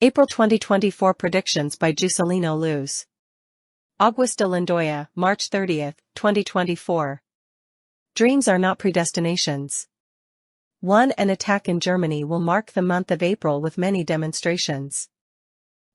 April 2024 predictions by Jucelino Luz. Aguas de Lindoya, March 30, 2024. Dreams are not predestinations. 1. An attack in Germany will mark the month of April with many demonstrations.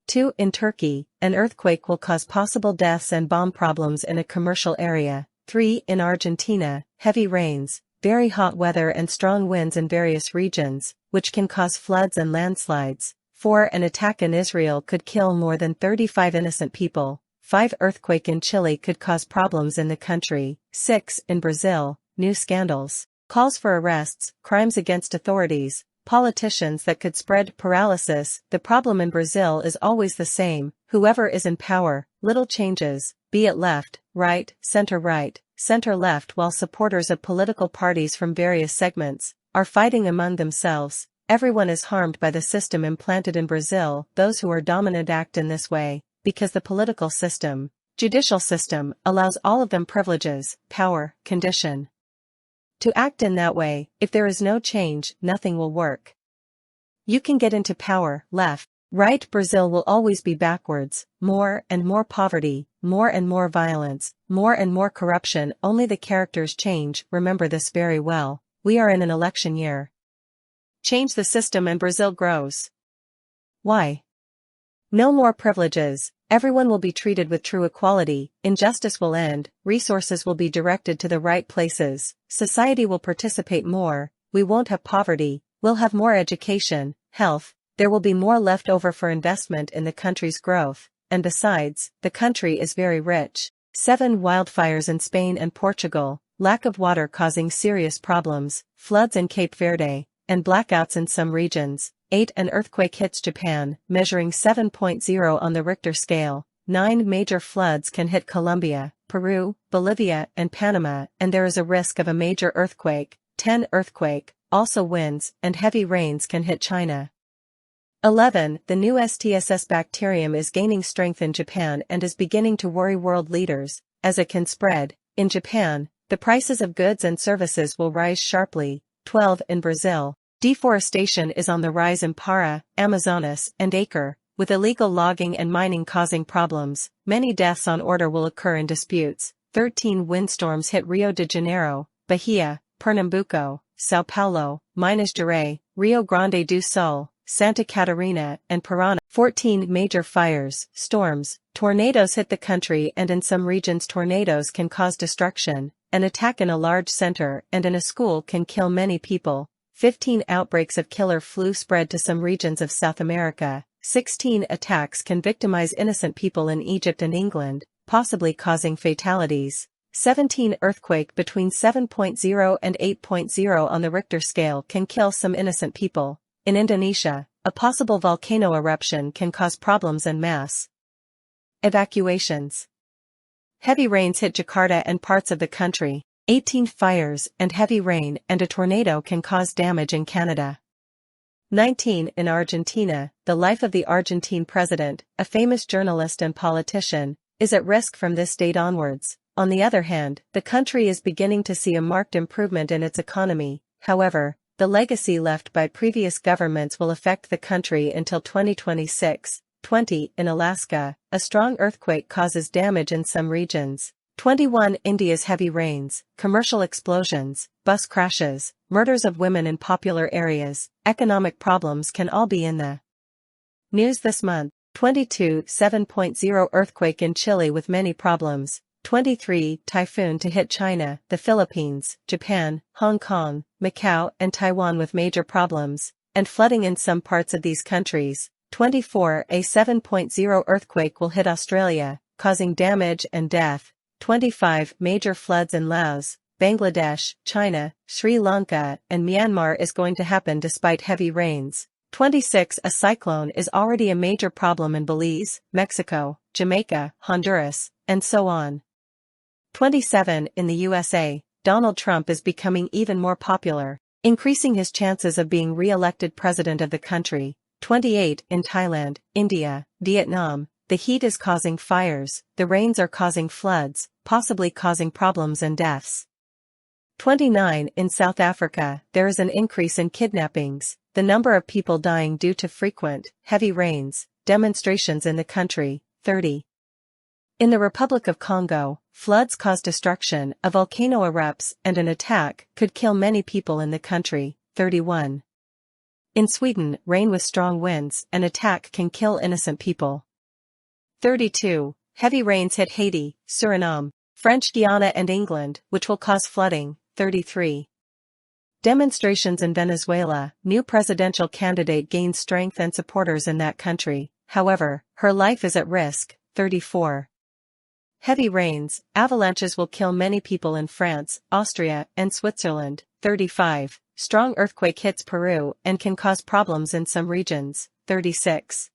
2. In Turkey, an earthquake will cause possible deaths and bomb problems in a commercial area. 3. In Argentina, heavy rains, very hot weather and strong winds in various regions, which can cause floods and landslides. 4. An attack in Israel could kill more than 35 innocent people. 5. Earthquake in Chile could cause problems in the country. 6. In Brazil, new scandals, calls for arrests, crimes against authorities, politicians that could spread paralysis. The problem in Brazil is always the same: whoever is in power, little changes, be it left, right, center left, while supporters of political parties from various segments are fighting among themselves. Everyone is harmed by the system implanted in Brazil. Those who are dominant act in this way, because the political system, judicial system, allows all of them privileges, power, condition. To act in that way, if there is no change, nothing will work. You can get into power, left, right. Brazil will always be backwards, more and more poverty, more and more violence, more and more corruption. Only the characters change. Remember this very well. We are in an election year. Change the system and Brazil grows. Why? No more privileges, everyone will be treated with true equality, injustice will end, resources will be directed to the right places, society will participate more, we won't have poverty, we'll have more education, health, there will be more left over for investment in the country's growth, and besides, the country is very rich. 7. Wildfires in Spain and Portugal, lack of water causing serious problems, floods in Cape Verde, and blackouts in some regions. 8. An earthquake hits Japan, measuring 7.0 on the Richter scale. 9. Major floods can hit Colombia, Peru, Bolivia, and Panama, and there is a risk of a major earthquake. 10. Earthquake, also winds, and heavy rains can hit China. 11. The new STSS bacterium is gaining strength in Japan and is beginning to worry world leaders, as it can spread. In Japan, the prices of goods and services will rise sharply. 12. In Brazil, deforestation is on the rise in Pará, Amazonas, and Acre, with illegal logging and mining causing problems. Many deaths on order will occur in disputes. 13. Windstorms hit Rio de Janeiro, Bahia, Pernambuco, São Paulo, Minas Gerais, Rio Grande do Sul, Santa Catarina, and Paraná. 14. Major fires, storms, tornadoes hit the country, and in some regions tornadoes can cause destruction. An attack in a large center and in a school can kill many people. 15. Outbreaks of killer flu spread to some regions of South America. 16. Attacks can victimize innocent people in Egypt and England, possibly causing fatalities. 17. Earthquake between 7.0 and 8.0 on the Richter scale can kill some innocent people. In Indonesia, a possible volcano eruption can cause problems and mass evacuations. Heavy rains hit Jakarta and parts of the country. 18. Fires and heavy rain and a tornado can cause damage in Canada. 19. In Argentina, the life of the Argentine president, a famous journalist and politician, is at risk from this date onwards. On the other hand, the country is beginning to see a marked improvement in its economy. However, the legacy left by previous governments will affect the country until 2026. 20. In Alaska, a strong earthquake causes damage in some regions. 21. India's heavy rains, commercial explosions, bus crashes, murders of women in popular areas, economic problems can all be in the news this month. 22. 7.0 earthquake in Chile with many problems. 23. Typhoon to hit China, the Philippines, Japan, Hong Kong, Macau, and Taiwan with major problems, and flooding in some parts of these countries. 24. A 7.0 earthquake will hit Australia, causing damage and death. 25. Major floods in Laos, Bangladesh, China, Sri Lanka, and Myanmar is going to happen despite heavy rains. 26. A cyclone is already a major problem in Belize, Mexico, Jamaica, Honduras, and so on. 27. In the USA, Donald Trump is becoming even more popular, increasing his chances of being re-elected president of the country. 28. In Thailand, India, Vietnam, the heat is causing fires, the rains are causing floods, possibly causing problems and deaths. 29. In South Africa, there is an increase in kidnappings. the number of people dying due to frequent, heavy rains, demonstrations in the country, 30. In the Republic of Congo, floods cause destruction, a volcano erupts, and an attack could kill many people in the country, 31. In Sweden, rain with strong winds, an attack can kill innocent people. 32. Heavy rains hit Haiti, Suriname, French Guiana and England, which will cause flooding, 33. Demonstrations in Venezuela, new presidential candidate gains strength and supporters in that country, however, her life is at risk, 34. Heavy rains, avalanches will kill many people in France, Austria, and Switzerland, 35. Strong earthquake hits Peru and can cause problems in some regions, 36.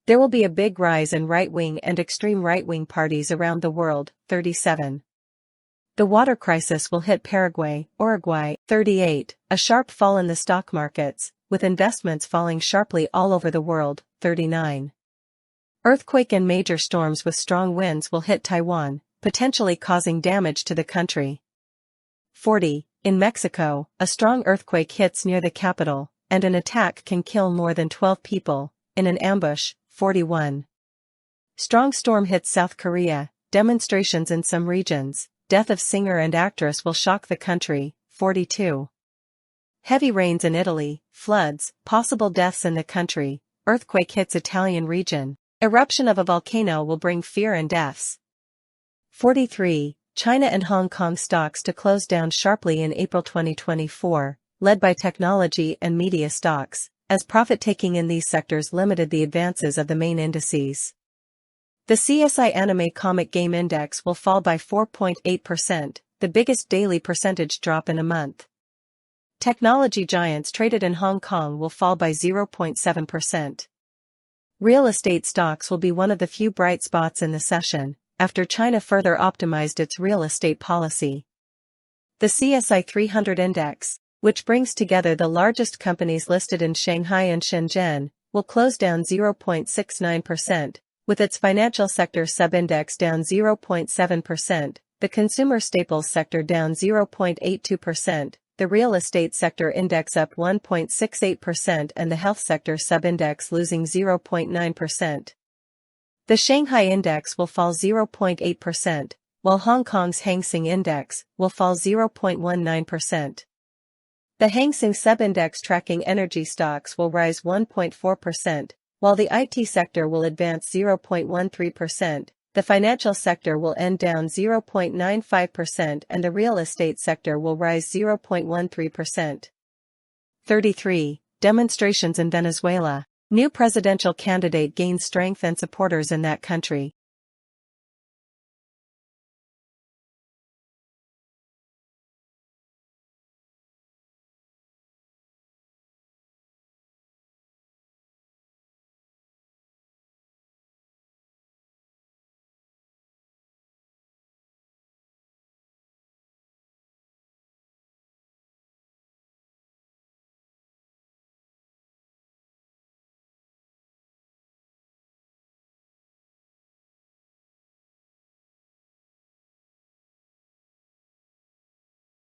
There will be a big rise in right-wing and extreme right-wing parties around the world, 37. The water crisis will hit Paraguay, Uruguay, 38. A sharp fall in the stock markets, with investments falling sharply all over the world, 39. Earthquake and major storms with strong winds will hit Taiwan, potentially causing damage to the country. 40. In Mexico, a strong earthquake hits near the capital, and an attack can kill more than 12 people, in an ambush, 41. Strong storm hits South Korea, demonstrations in some regions, death of singer and actress will shock the country, 42. Heavy rains in Italy, floods, possible deaths in the country, earthquake hits Italian region, eruption of a volcano will bring fear and deaths. 43. China and Hong Kong stocks to close down sharply in April 2024, led by technology and media stocks, as profit-taking in these sectors limited the advances of the main indices. The CSI Anime Comic Game Index will fall by 4.8%, the biggest daily percentage drop in a month. Technology giants traded in Hong Kong will fall by 0.7%. Real estate stocks will be one of the few bright spots in the session, after China further optimized its real estate policy. The CSI 300 Index, which brings together the largest companies listed in Shanghai and Shenzhen, will close down 0.69%, with its financial sector sub-index down 0.7%, the consumer staples sector down 0.82%, the real estate sector index up 1.68% and the health sector sub-index losing 0.9%. The Shanghai index will fall 0.8%, while Hong Kong's Hang Seng index will fall 0.19%. The Hang Seng sub-index tracking energy stocks will rise 1.4%, while the IT sector will advance 0.13%, the financial sector will end down 0.95% and the real estate sector will rise 0.13%. 33. Demonstrations in Venezuela. New presidential candidate gains strength and supporters in that country,